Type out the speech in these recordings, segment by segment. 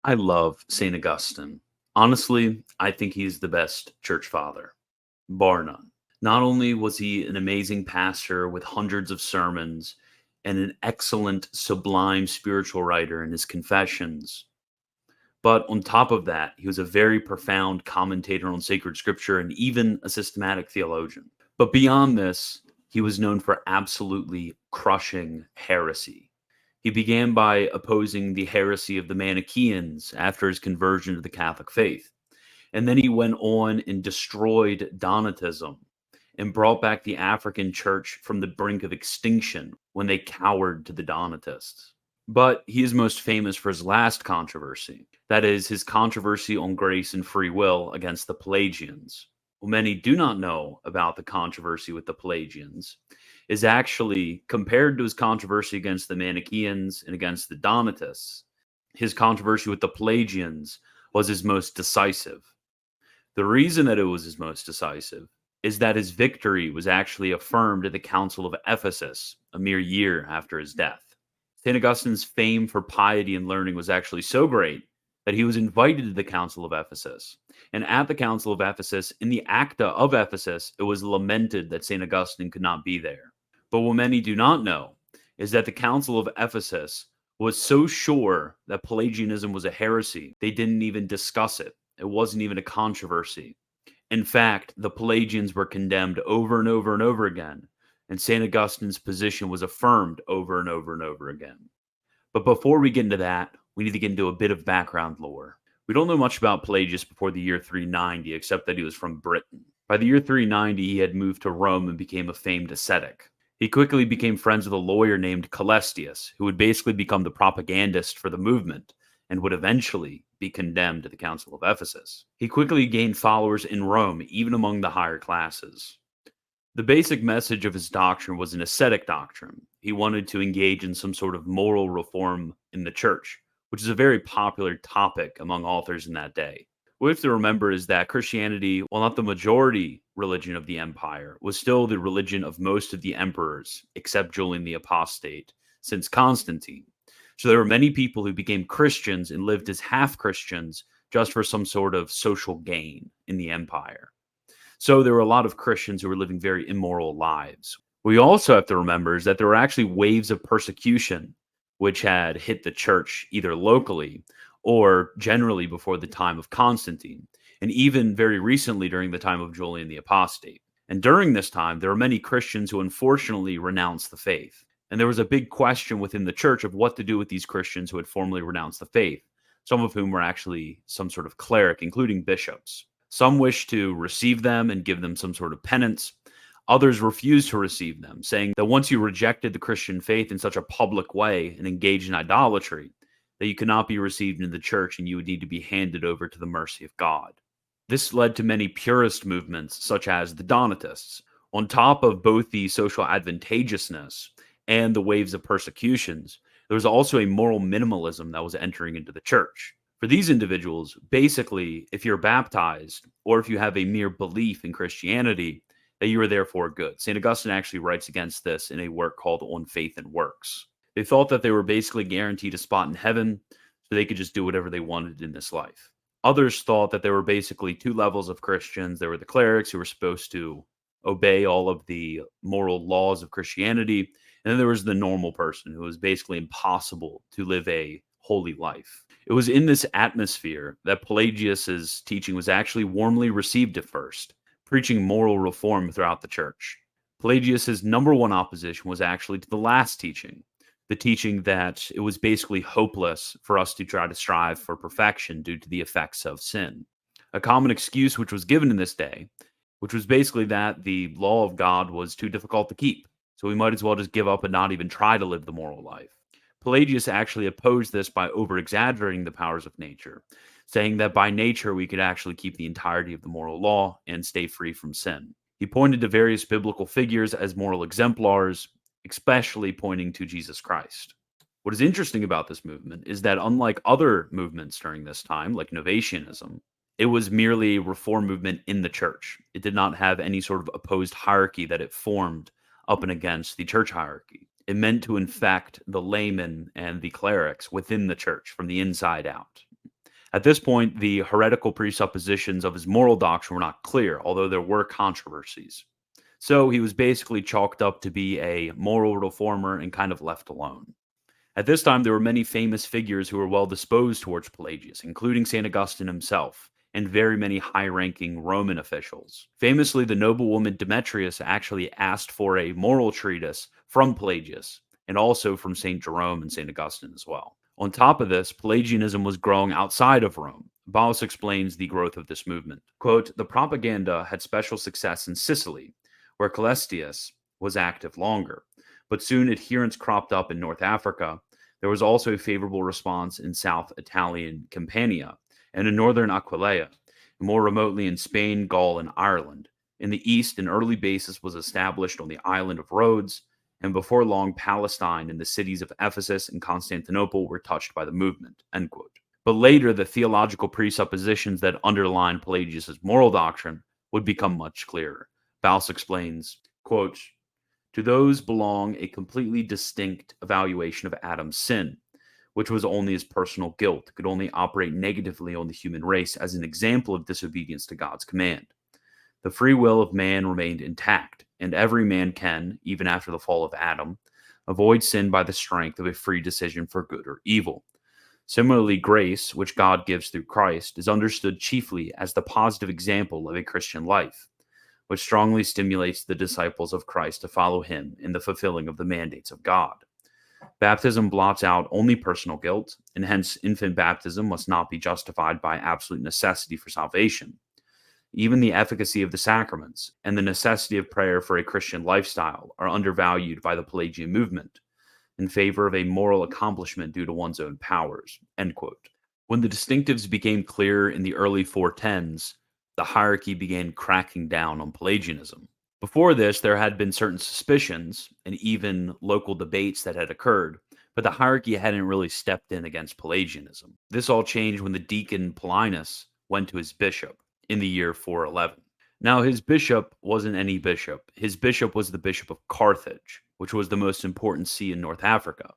I love St. Augustine. Honestly, I think he's the best church father, bar none. Not only was he an amazing pastor with hundreds of sermons and an excellent, sublime spiritual writer in his confessions, but on top of that, he was a very profound commentator on sacred scripture and even a systematic theologian. But beyond this, he was known for absolutely crushing heresy. He began by opposing the heresy of the Manichaeans after his conversion to the Catholic faith. And then he went on and destroyed Donatism and brought back the African church from the brink of extinction when they cowered to the Donatists. But he is most famous for his last controversy. That is, his controversy on grace and free will against the Pelagians. What many do not know about the controversy with the Pelagians is actually, compared to his controversy against the Manichaeans and against the Donatists, his controversy with the Pelagians was his most decisive. The reason that it was his most decisive is that his victory was actually affirmed at the Council of Ephesus a mere year after his death. St. Augustine's fame for piety and learning was actually so great that he was invited to the Council of Ephesus. And at the Council of Ephesus, in the Acta of Ephesus, it was lamented that St. Augustine could not be there. But what many do not know is that the Council of Ephesus was so sure that Pelagianism was a heresy, they didn't even discuss it. It wasn't even a controversy. In fact, the Pelagians were condemned over and over and over again, and St. Augustine's position was affirmed over and over and over again. But before we get into that, we need to get into a bit of background lore. We don't know much about Pelagius before the year 390, except that he was from Britain. By the year 390, he had moved to Rome and became a famed ascetic. He quickly became friends with a lawyer named Caelestius, who would basically become the propagandist for the movement and would eventually be condemned at the Council of Ephesus. He quickly gained followers in Rome, even among the higher classes. The basic message of his doctrine was an ascetic doctrine. He wanted to engage in some sort of moral reform in the church, which is a very popular topic among authors in that day. What we have to remember is that Christianity, while not the majority religion of the empire, was still the religion of most of the emperors, except Julian the Apostate, since Constantine. So there were many people who became Christians and lived as half Christians just for some sort of social gain in the empire. So there were a lot of Christians who were living very immoral lives. What we also have to remember is that there were actually waves of persecution which had hit the church either locally or generally before the time of Constantine, and even very recently during the time of Julian the Apostate. And during this time, there were many Christians who unfortunately renounced the faith. And there was a big question within the church of what to do with these Christians who had formerly renounced the faith, some of whom were actually some sort of cleric, including bishops. Some wished to receive them and give them some sort of penance. Others refused to receive them, saying that once you rejected the Christian faith in such a public way and engaged in idolatry, that you could not be received into the church and you would need to be handed over to the mercy of God. This led to many purist movements, such as the Donatists. On top of both the social advantageousness and the waves of persecutions, there was also a moral minimalism that was entering into the church. For these individuals, basically, if you're baptized or if you have a mere belief in Christianity, that you are therefore good. St. Augustine actually writes against this in a work called On Faith and Works. They thought that they were basically guaranteed a spot in heaven, so they could just do whatever they wanted in this life. Others thought that there were basically two levels of Christians. There were the clerics who were supposed to obey all of the moral laws of Christianity, and then there was the normal person who was basically impossible to live a holy life. It was in this atmosphere that Pelagius's teaching was actually warmly received at first, preaching moral reform throughout the church. Pelagius's number one opposition was actually to the last teaching, the teaching that it was basically hopeless for us to try to strive for perfection due to the effects of sin. A common excuse which was given in this day, which was basically that the law of God was too difficult to keep, so we might as well just give up and not even try to live the moral life. Pelagius actually opposed this by over-exaggerating the powers of nature, saying that by nature we could actually keep the entirety of the moral law and stay free from sin. He pointed to various biblical figures as moral exemplars, especially pointing to Jesus Christ. What is interesting about this movement is that unlike other movements during this time, like Novatianism, it was merely a reform movement in the church. It did not have any sort of opposed hierarchy that it formed up and against the church hierarchy. It meant to infect the laymen and the clerics within the church from the inside out. At this point, the heretical presuppositions of his moral doctrine were not clear, although there were controversies. So he was basically chalked up to be a moral reformer and kind of left alone. At this time, there were many famous figures who were well disposed towards Pelagius, including St. Augustine himself, and very many high ranking Roman officials. Famously, the noblewoman Demetrius actually asked for a moral treatise from Pelagius, and also from St. Jerome and St. Augustine as well. On top of this, Pelagianism was growing outside of Rome. Paulus explains the growth of this movement. Quote, the propaganda had special success in Sicily, where Cælestius was active longer. But soon adherents cropped up in North Africa. There was also a favorable response in South Italian Campania and in northern Aquileia, and more remotely in Spain, Gaul, and Ireland. In the east, an early basis was established on the island of Rhodes, and before long, Palestine and the cities of Ephesus and Constantinople were touched by the movement. End quote. But later, the theological presuppositions that underline Pelagius' moral doctrine would become much clearer. Paulus explains, quote, to those belong a completely distinct evaluation of Adam's sin, which was only his personal guilt, could only operate negatively on the human race as an example of disobedience to God's command. The free will of man remained intact, and every man can, even after the fall of Adam, avoid sin by the strength of a free decision for good or evil. Similarly, grace, which God gives through Christ, is understood chiefly as the positive example of a Christian life, which strongly stimulates the disciples of Christ to follow him in the fulfilling of the mandates of God. Baptism blots out only personal guilt, and hence infant baptism must not be justified by absolute necessity for salvation. Even the efficacy of the sacraments and the necessity of prayer for a Christian lifestyle are undervalued by the Pelagian movement in favor of a moral accomplishment due to one's own powers. End quote. When the distinctives became clear in the early 410s, the hierarchy began cracking down on Pelagianism. Before this, there had been certain suspicions and even local debates that had occurred, but the hierarchy hadn't really stepped in against Pelagianism. This all changed when the deacon Paulinus went to his bishop in the year 411. Now, his bishop wasn't any bishop. His bishop was the Bishop of Carthage, which was the most important see in North Africa.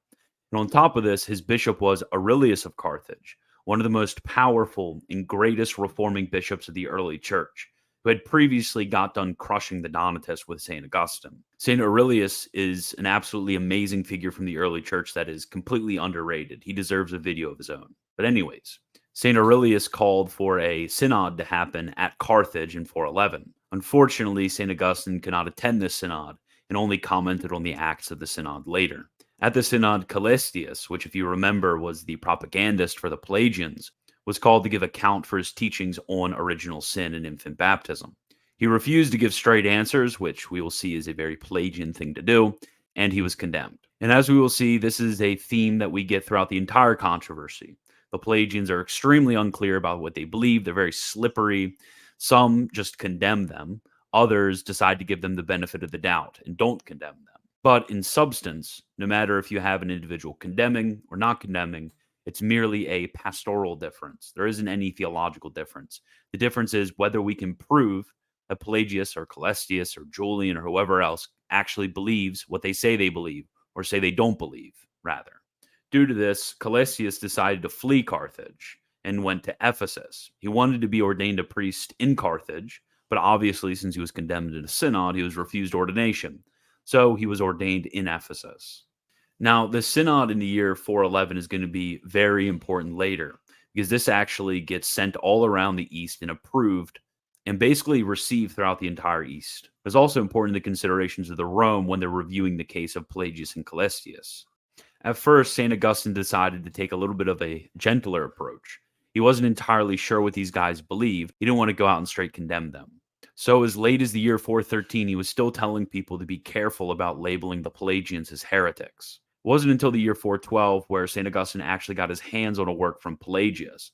And on top of this, his bishop was Aurelius of Carthage, one of the most powerful and greatest reforming bishops of the early church, who had previously got done crushing the Donatists with St. Augustine. St. Aurelius is an absolutely amazing figure from the early church that is completely underrated. He deserves a video of his own. But anyways, St. Aurelius called for a synod to happen at Carthage in 411. Unfortunately, St. Augustine could not attend this synod and only commented on the acts of the synod later. At the synod, Cælestius, which if you remember was the propagandist for the Pelagians, was called to give account for his teachings on original sin and infant baptism. He refused to give straight answers, which we will see is a very Pelagian thing to do, and he was condemned. And as we will see, this is a theme that we get throughout the entire controversy. The Pelagians are extremely unclear about what they believe. They're very slippery. Some just condemn them. Others decide to give them the benefit of the doubt and don't condemn them. But in substance, no matter if you have an individual condemning or not condemning, it's merely a pastoral difference. There isn't any theological difference. The difference is whether we can prove that Pelagius or Cælestius or Julian or whoever else actually believes what they say they believe, or say they don't believe, rather. Due to this, Cælestius decided to flee Carthage and went to Ephesus. He wanted to be ordained a priest in Carthage, but obviously, since he was condemned in a synod, he was refused ordination. So he was ordained in Ephesus. Now, the synod in the year 411 is going to be very important later, because this actually gets sent all around the East and approved and basically received throughout the entire East. It's also important in the considerations of the Rome when they're reviewing the case of Pelagius and Cælestius. At first, St. Augustine decided to take a little bit of a gentler approach. He wasn't entirely sure what these guys believed. He didn't want to go out and straight condemn them. So as late as the year 413, he was still telling people to be careful about labeling the Pelagians as heretics. It wasn't until the year 412 where St. Augustine actually got his hands on a work from Pelagius.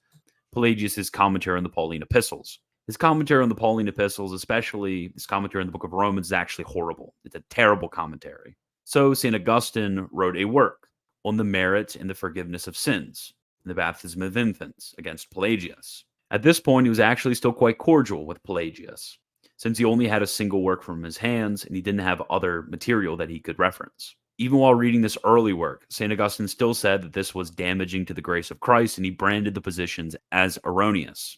Pelagius' commentary on the Pauline epistles. His commentary on the Pauline epistles, especially his commentary on the book of Romans, is actually horrible. It's a terrible commentary. So St. Augustine wrote a work on the merit and the forgiveness of sins, and the baptism of infants, against Pelagius. At this point, he was actually still quite cordial with Pelagius, since he only had a single work from his hands and he didn't have other material that he could reference. Even while reading this early work, St. Augustine still said that this was damaging to the grace of Christ, and he branded the positions as erroneous.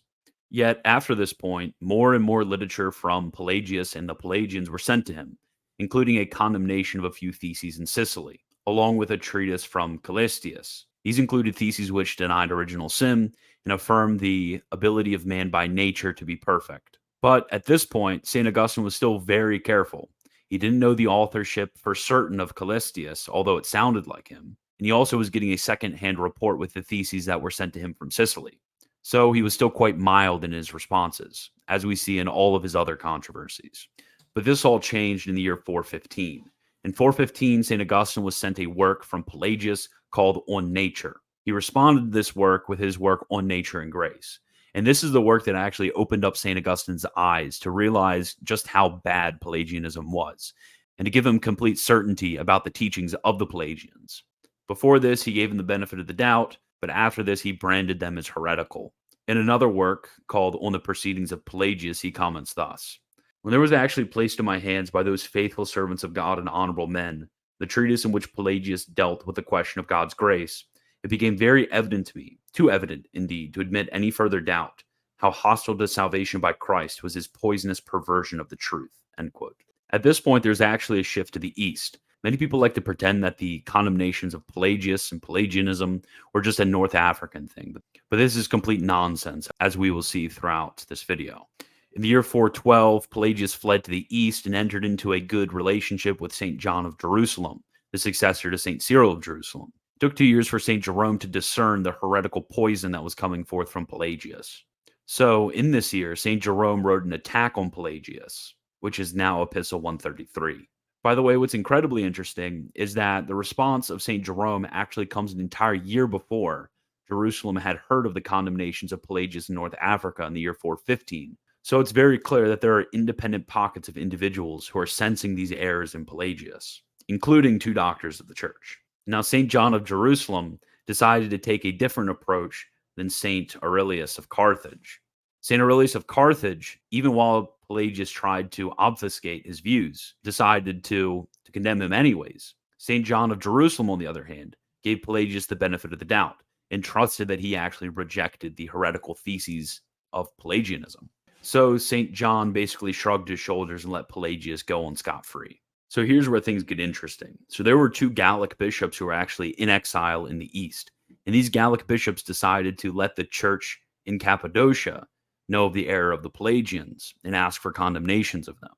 Yet, after this point, more and more literature from Pelagius and the Pelagians were sent to him, including a condemnation of a few theses in Sicily, along with a treatise from Callistius. These included theses which denied original sin and affirmed the ability of man by nature to be perfect. But at this point, St. Augustine was still very careful. He didn't know the authorship for certain of Callistius, although it sounded like him. And he also was getting a second-hand report with the theses that were sent to him from Sicily. So he was still quite mild in his responses, as we see in all of his other controversies. But this all changed in the year 415. In 415, St. Augustine was sent a work from Pelagius called On Nature. He responded to this work with his work On Nature and Grace. And this is the work that actually opened up St. Augustine's eyes to realize just how bad Pelagianism was, and to give him complete certainty about the teachings of the Pelagians. Before this, he gave them the benefit of the doubt, but after this, he branded them as heretical. In another work called On the Proceedings of Pelagius, he comments thus: "When there was actually placed in my hands by those faithful servants of God and honorable men, the treatise in which Pelagius dealt with the question of God's grace, it became very evident to me, too evident, indeed, to admit any further doubt, how hostile to salvation by Christ was his poisonous perversion of the truth." End quote. At this point, there's actually a shift to the east. Many people like to pretend that the condemnations of Pelagius and Pelagianism were just a North African thing, but this is complete nonsense, as we will see throughout this video. In the year 412, Pelagius fled to the east and entered into a good relationship with St. John of Jerusalem, the successor to St. Cyril of Jerusalem. It took 2 years for St. Jerome to discern the heretical poison that was coming forth from Pelagius. So, in this year, St. Jerome wrote an attack on Pelagius, which is now Epistle 133. By the way, what's incredibly interesting is that the response of St. Jerome actually comes an entire year before Jerusalem had heard of the condemnations of Pelagius in North Africa in the year 415. So it's very clear that there are independent pockets of individuals who are sensing these errors in Pelagius, including 2 doctors of the church. Now, St. John of Jerusalem decided to take a different approach than St. Aurelius of Carthage. St. Aurelius of Carthage, even while Pelagius tried to obfuscate his views, decided to condemn him anyways. St. John of Jerusalem, on the other hand, gave Pelagius the benefit of the doubt and trusted that he actually rejected the heretical theses of Pelagianism. So St. John basically shrugged his shoulders and let Pelagius go on scot-free. So here's where things get interesting. So there were 2 Gallic bishops who were actually in exile in the east. And these Gallic bishops decided to let the church in Cappadocia know of the error of the Pelagians and ask for condemnations of them.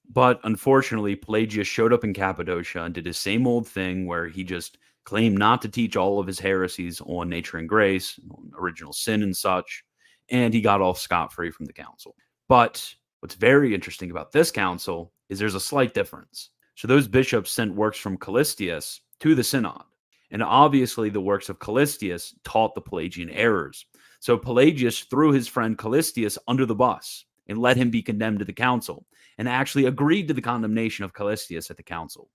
But unfortunately, Pelagius showed up in Cappadocia and did his same old thing where he just claimed not to teach all of his heresies on nature and grace, on original sin and such, and he got off scot-free from the council. But what's very interesting about this council is there's a slight difference. So those bishops sent works from Callistius to the synod, and obviously the works of Callistius taught the Pelagian errors. So Pelagius threw his friend Callistius under the bus and let him be condemned to the council, and actually agreed to the condemnation of Callistius at the council.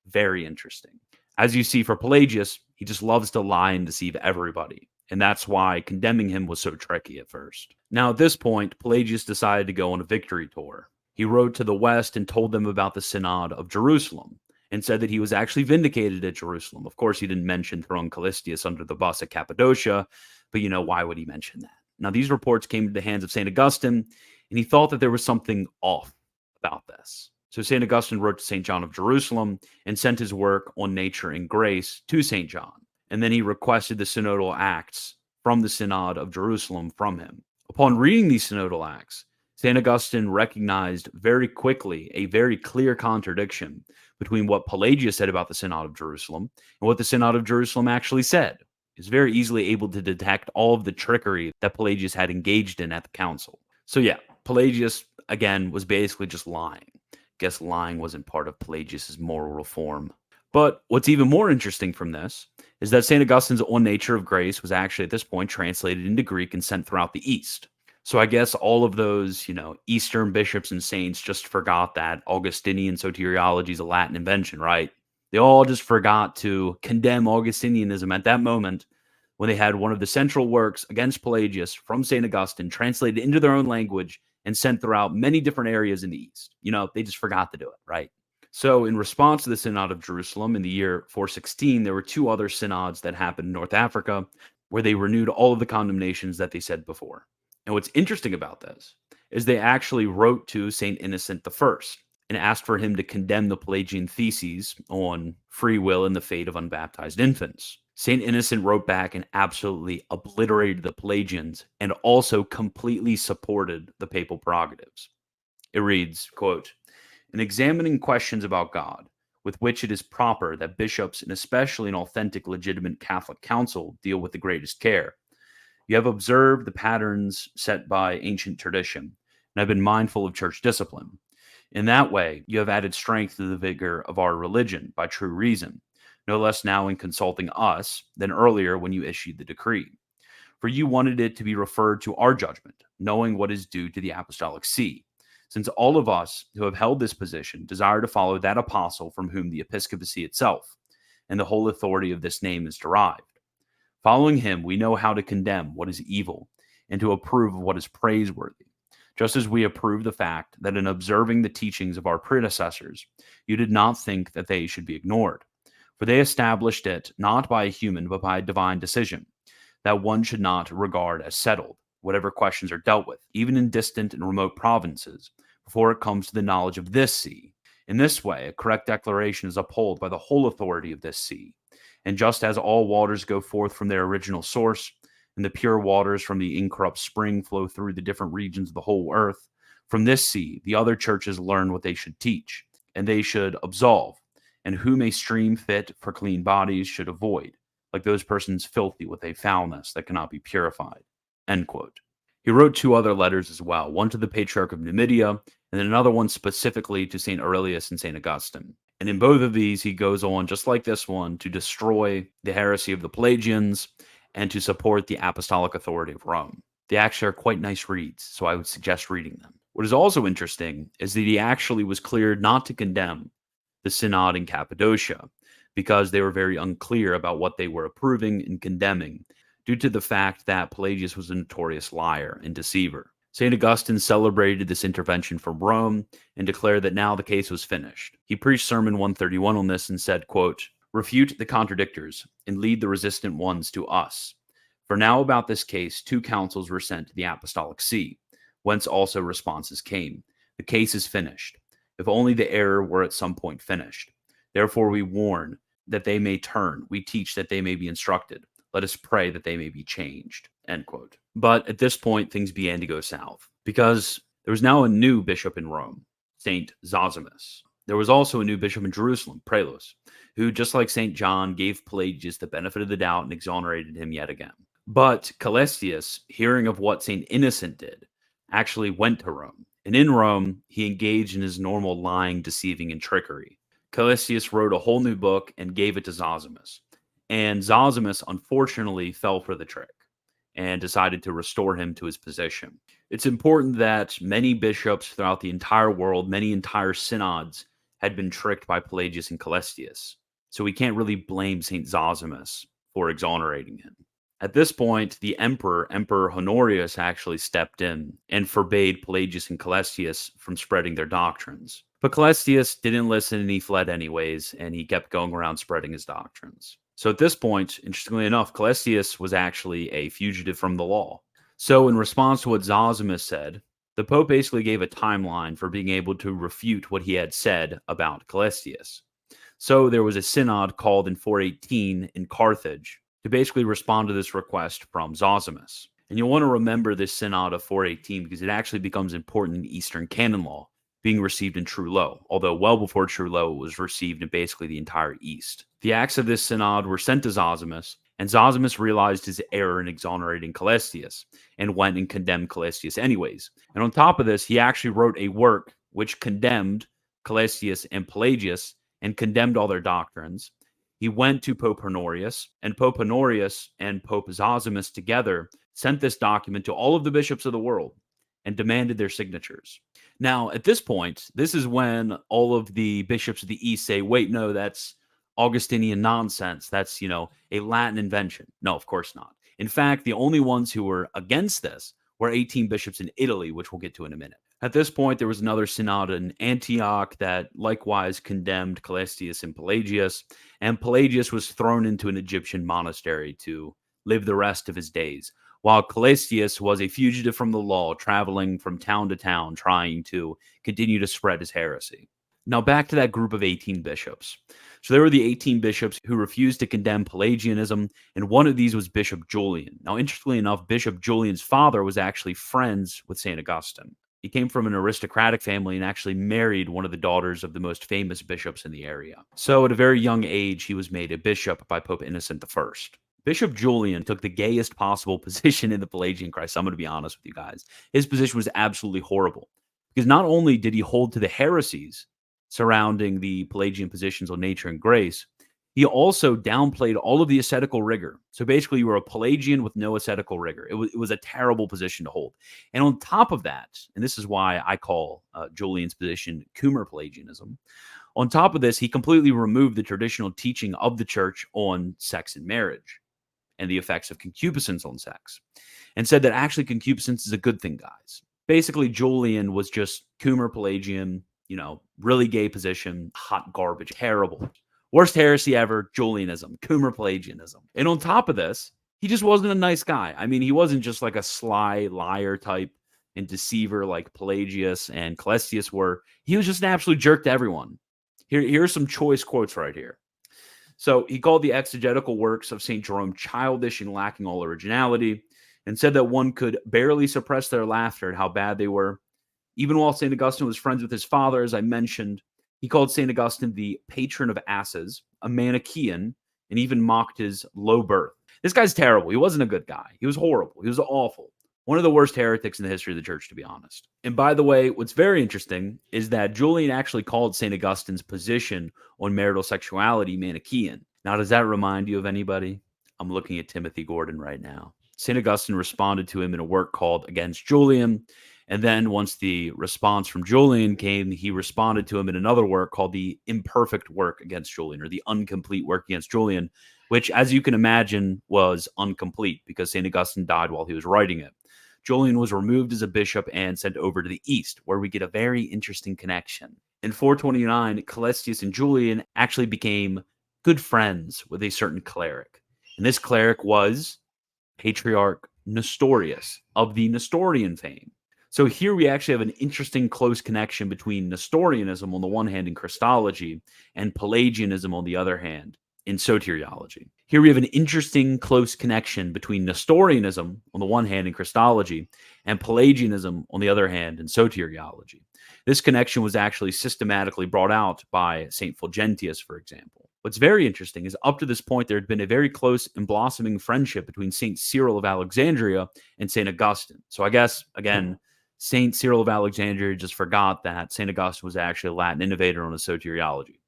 Very interesting. As you see, for Pelagius, he just loves to lie and deceive everybody, and that's why condemning him was so tricky at first. Now, at this point, Pelagius decided to go on a victory tour. He rode to the west and told them about the Synod of Jerusalem, and said that he was actually vindicated at Jerusalem. Of course, he didn't mention throwing Callistius under the bus at Cappadocia, but why would he mention that? Now, these reports came to the hands of St. Augustine, and he thought that there was something off about this. So St. Augustine wrote to St. John of Jerusalem and sent his work On Nature and Grace to St. John. And then he requested the synodal acts from the Synod of Jerusalem from him. Upon reading these synodal acts, St. Augustine recognized very quickly a very clear contradiction between what Pelagius said about the Synod of Jerusalem and what the Synod of Jerusalem actually said. He was very easily able to detect all of the trickery that Pelagius had engaged in at the council. So yeah, Pelagius, again, was basically just lying. Guess lying wasn't part of Pelagius's moral reform. But what's even more interesting from this is that St. Augustine's On Nature of Grace was actually at this point translated into Greek and sent throughout the East. So I guess all of those, Eastern bishops and saints just forgot that Augustinian soteriology is a Latin invention, right? They all just forgot to condemn Augustinianism at that moment when they had one of the central works against Pelagius from St. Augustine translated into their own language and sent throughout many different areas in the East. They just forgot to do it, right? So, in response to the Synod of Jerusalem in the year 416, there were two other synods that happened in North Africa where they renewed all of the condemnations that they said before. And what's interesting about this is they actually wrote to St. Innocent I and asked for him to condemn the Pelagian theses on free will and the fate of unbaptized infants. St. Innocent wrote back and absolutely obliterated the Pelagians and also completely supported the papal prerogatives. It reads, quote, "In examining questions about God, with which it is proper that bishops, and especially an authentic, legitimate Catholic council, deal with the greatest care, you have observed the patterns set by ancient tradition, and have been mindful of church discipline. In that way, you have added strength to the vigor of our religion by true reason, no less now in consulting us than earlier when you issued the decree. For you wanted it to be referred to our judgment, knowing what is due to the Apostolic See, since all of us who have held this position desire to follow that apostle from whom the episcopacy itself and the whole authority of this name is derived. Following him, we know how to condemn what is evil and to approve of what is praiseworthy, just as we approve the fact that in observing the teachings of our predecessors, you did not think that they should be ignored, for they established it not by a human but by a divine decision, that one should not regard as settled whatever questions are dealt with, even in distant and remote provinces, before it comes to the knowledge of this see. In this way, a correct declaration is upheld by the whole authority of this see. And just as all waters go forth from their original source, and the pure waters from the incorrupt spring flow through the different regions of the whole earth, from this see, the other churches learn what they should teach, and they should absolve, and whom a stream fit for clean bodies should avoid, like those persons filthy with a foulness that cannot be purified." End quote. He wrote two other letters as well, one to the Patriarch of Numidia, and then another one specifically to St. Aurelius and St. Augustine. And in both of these, he goes on, just like this one, to destroy the heresy of the Pelagians and to support the apostolic authority of Rome. They actually are quite nice reads, so I would suggest reading them. What is also interesting is that he actually was cleared not to condemn the Synod in Cappadocia, because they were very unclear about what they were approving and condemning, due to the fact that Pelagius was a notorious liar and deceiver. St. Augustine celebrated this intervention from Rome and declared that now the case was finished. He preached Sermon 131 on this and said, quote, "Refute the contradictors and lead the resistant ones to us. For now about this case, two councils were sent to the Apostolic See, whence also responses came. The case is finished, if only the error were at some point finished. Therefore we warn that they may turn. We teach that they may be instructed. Let us pray that they may be changed." End quote. But at this point, things began to go south, because there was now a new bishop in Rome, St. Zosimus. There was also a new bishop in Jerusalem, Prelos, who, just like St. John, gave Pelagius the benefit of the doubt and exonerated him yet again. But Calestius, hearing of what St. Innocent did, actually went to Rome. And in Rome, he engaged in his normal lying, deceiving, and trickery. Calestius wrote a whole new book and gave it to Zosimus. And Zosimus, unfortunately, fell for the trick and decided to restore him to his position. It's important that many bishops throughout the entire world, many entire synods, had been tricked by Pelagius and Calestius. So we can't really blame St. Zosimus for exonerating him. At this point, the Emperor Honorius, actually stepped in and forbade Pelagius and Calestius from spreading their doctrines. But Calestius didn't listen and he fled anyways, and he kept going around spreading his doctrines. So at this point, interestingly enough, Calestius was actually a fugitive from the law. So in response to what Zosimus said, the Pope basically gave a timeline for being able to refute what he had said about Calestius. So there was a synod called in 418 in Carthage to basically respond to this request from Zosimus. And you'll want to remember this synod of 418 because it actually becomes important in Eastern canon law, being received in Trullo, although well before Trullo it was received in basically the entire East. The acts of this synod were sent to Zosimus, and Zosimus realized his error in exonerating Calestius and went and condemned Calestius anyways. And on top of this, he actually wrote a work which condemned Calestius and Pelagius and condemned all their doctrines. He went to Pope Honorius, and Pope Honorius and Pope Zosimus together sent this document to all of the bishops of the world and demanded their signatures. Now, at this point, this is when all of the bishops of the East say, wait, no, that's Augustinian nonsense. That's, a Latin invention. No, of course not. In fact, the only ones who were against this were 18 bishops in Italy, which we'll get to in a minute. At this point, there was another synod in Antioch that likewise condemned Callestius and Pelagius was thrown into an Egyptian monastery to live the rest of his days, while Callestius was a fugitive from the law, traveling from town to town, trying to continue to spread his heresy. Now, back to that group of 18 bishops. So there were the 18 bishops who refused to condemn Pelagianism, and one of these was Bishop Julian. Now, interestingly enough, Bishop Julian's father was actually friends with St. Augustine. He came from an aristocratic family and actually married one of the daughters of the most famous bishops in the area. So at a very young age, he was made a bishop by Pope Innocent I. Bishop Julian took the gayest possible position in the Pelagian crisis. I'm going to be honest with you guys. His position was absolutely horrible because not only did he hold to the heresies surrounding the Pelagian positions on nature and grace, he also downplayed all of the ascetical rigor. So basically, you were a Pelagian with no ascetical rigor. It was a terrible position to hold. And on top of that, and this is why I call Julian's position Coomer Pelagianism, on top of this, he completely removed the traditional teaching of the church on sex and marriage and the effects of concupiscence on sex, and said that actually concupiscence is a good thing, guys. Basically, Julian was just Coomer Pelagian, really gay position, hot garbage, terrible. Worst heresy ever, Julianism, Coomer Pelagianism. And on top of this, he just wasn't a nice guy. I mean, he wasn't just like a sly liar type and deceiver like Pelagius and Callestius were. He was just an absolute jerk to everyone. Here's some choice quotes right here. So he called the exegetical works of St. Jerome childish and lacking all originality, and said that one could barely suppress their laughter at how bad they were. Even while St. Augustine was friends with his father, as I mentioned, he called St. Augustine the patron of asses, a Manichaean, and even mocked his low birth. This guy's terrible. He wasn't a good guy. He was horrible. He was awful. One of the worst heretics in the history of the church, to be honest. And by the way, what's very interesting is that Julian actually called St. Augustine's position on marital sexuality Manichaean. Now, does that remind you of anybody? I'm looking at Timothy Gordon right now. St. Augustine responded to him in a work called Against Julian. And then once the response from Julian came, he responded to him in another work called the Imperfect Work Against Julian, or the Incomplete Work Against Julian, which, as you can imagine, was incomplete because St. Augustine died while he was writing it. Julian was removed as a bishop and sent over to the east, where we get a very interesting connection. In 429, Callestius and Julian actually became good friends with a certain cleric. And this cleric was Patriarch Nestorius of the Nestorian fame. So here we actually have an interesting close connection between Nestorianism on the one hand in Christology and Pelagianism on the other hand in soteriology. Here we have an interesting close connection between Nestorianism on the one hand in Christology and Pelagianism on the other hand in soteriology. This connection was actually systematically brought out by St. Fulgentius, for example. What's very interesting is up to this point, there had been a very close and blossoming friendship between St. Cyril of Alexandria and St. Augustine. So I guess, again, St. Cyril of Alexandria just forgot that St. Augustine was actually a Latin innovator on his soteriology.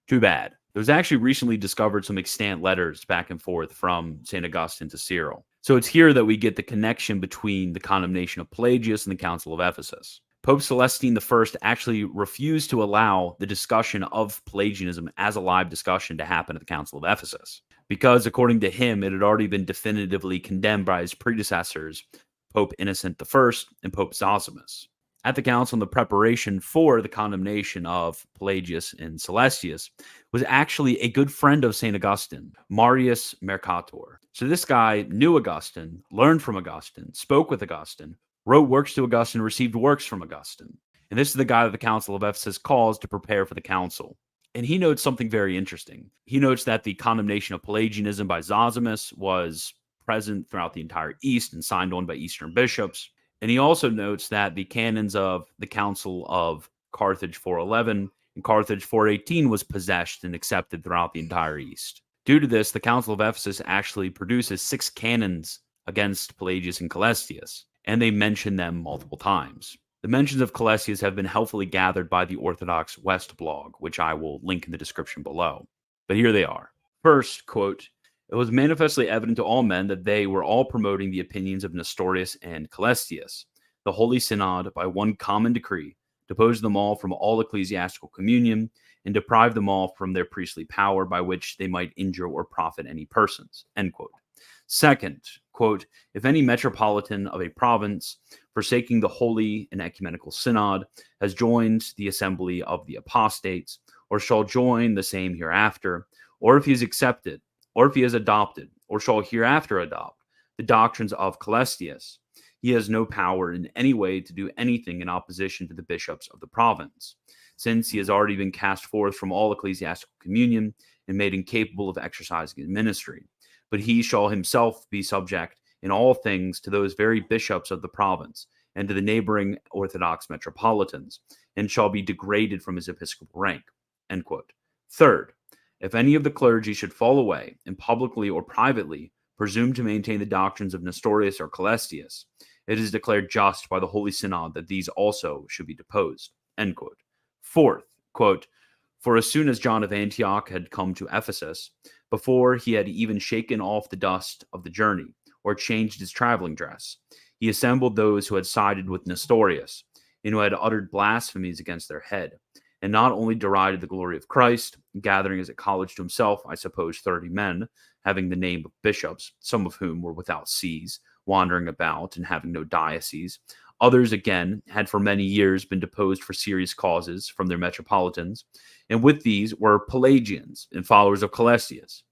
Too bad. There was actually recently discovered some extant letters back and forth from St. Augustine to Cyril. So it's here that we get the connection between the condemnation of Pelagius and the Council of Ephesus. Pope Celestine I actually refused to allow the discussion of Pelagianism as a live discussion to happen at the Council of Ephesus, because according to him, it had already been definitively condemned by his predecessors, Pope Innocent I and Pope Zosimus. At the council, the preparation for the condemnation of Pelagius and Celestius was actually a good friend of St. Augustine, Marius Mercator. So this guy knew Augustine, learned from Augustine, spoke with Augustine, wrote works to Augustine, received works from Augustine. And this is the guy that the Council of Ephesus calls to prepare for the council. And he notes something very interesting. He notes that the condemnation of Pelagianism by Zosimus was present throughout the entire East and signed on by Eastern bishops. And he also notes that the canons of the Council of Carthage 411 and Carthage 418 was possessed and accepted throughout the entire East. Due to this, the Council of Ephesus actually produces 6 canons against Pelagius and Callestius, and they mention them multiple times. The mentions of Callestius have been helpfully gathered by the Orthodox West blog, which I will link in the description below. But here they are. First, quote, "It was manifestly evident to all men that they were all promoting the opinions of Nestorius and Callestius. The Holy Synod, by one common decree, deposed them all from all ecclesiastical communion and deprived them all from their priestly power by which they might injure or profit any persons." End quote. Second, quote, if any metropolitan of a province, forsaking the holy and ecumenical synod, has joined the assembly of the apostates, or shall join the same hereafter, or if he is accepted, or if he is adopted, or shall hereafter adopt the doctrines of Calestius, he has no power in any way to do anything in opposition to the bishops of the province, since he has already been cast forth from all ecclesiastical communion and made incapable of exercising his ministry. But he shall himself be subject in all things to those very bishops of the province and to the neighboring Orthodox metropolitans, and shall be degraded from his episcopal rank. End quote. Third, if any of the clergy should fall away and publicly or privately presume to maintain the doctrines of Nestorius or Calestius, it is declared just by the Holy Synod that these also should be deposed. End quote. Fourth, quote, for as soon as John of Antioch had come to Ephesus, before he had even shaken off the dust of the journey or changed his traveling dress, he assembled those who had sided with Nestorius and who had uttered blasphemies against their head, and not only derided the glory of Christ, gathering as a college to himself, I suppose, 30 men, having the name of bishops, some of whom were without sees, wandering about and having no diocese. Others, again, had for many years been deposed for serious causes from their metropolitans, and with these were Pelagians and followers of Calestius.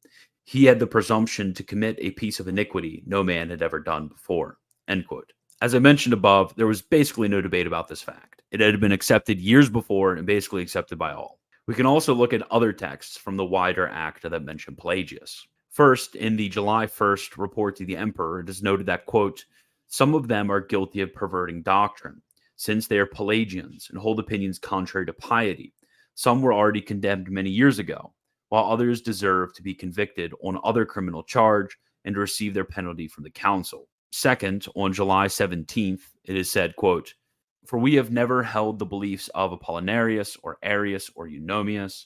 He had the presumption to commit a piece of iniquity no man had ever done before. End quote. As I mentioned above, there was basically no debate about this fact. It had been accepted years before and basically accepted by all. We can also look at other texts from the wider Acta that mention Pelagius. First, in the July 1st report to the emperor, it is noted that, quote, some of them are guilty of perverting doctrine, since they are Pelagians and hold opinions contrary to piety. Some were already condemned many years ago, while others deserve to be convicted on other criminal charge and to receive their penalty from the council. Second, on July 17th, it is said, quote, for we have never held the beliefs of Apollinarius or Arius or Eunomius,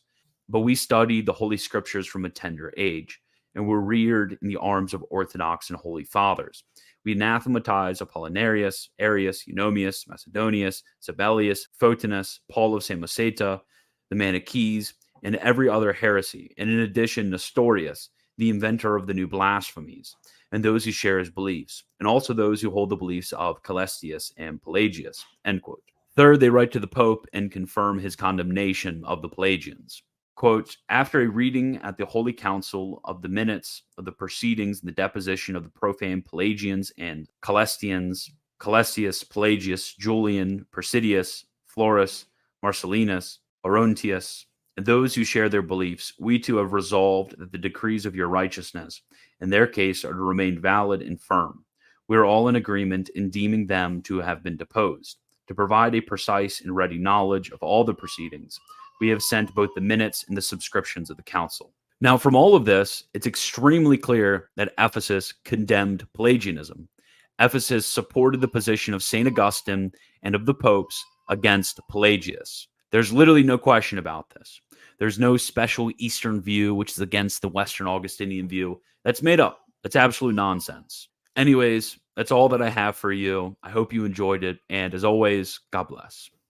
but we studied the Holy Scriptures from a tender age, and were reared in the arms of Orthodox and Holy Fathers. We anathematize Apollinarius, Arius, Eunomius, Macedonius, Sabellius, Photinus, Paul of Samosata, the Manichees, and every other heresy, and in addition Nestorius, the inventor of the new blasphemies, and those who share his beliefs, and also those who hold the beliefs of Calestius and Pelagius. End quote. Third, they write to the Pope and confirm his condemnation of the Pelagians. Quote, after a reading at the Holy Council of the minutes of the proceedings and the deposition of the profane Pelagians and Calestians, Calestius, Pelagius, Julian, Persidius, Florus, Marcellinus, Orontius, and those who share their beliefs, we too have resolved that the decrees of your righteousness in their case are to remain valid and firm. We are all in agreement in deeming them to have been deposed. To provide a precise and ready knowledge of all the proceedings, we have sent both the minutes and the subscriptions of the council. Now, from all of this, it's extremely clear that Ephesus condemned Pelagianism. Ephesus supported the position of St. Augustine and of the popes against Pelagius. There's literally no question about this. There's no special Eastern view, which is against the Western Augustinian view. That's made up. That's absolute nonsense. Anyways, that's all that I have for you. I hope you enjoyed it. And as always, God bless.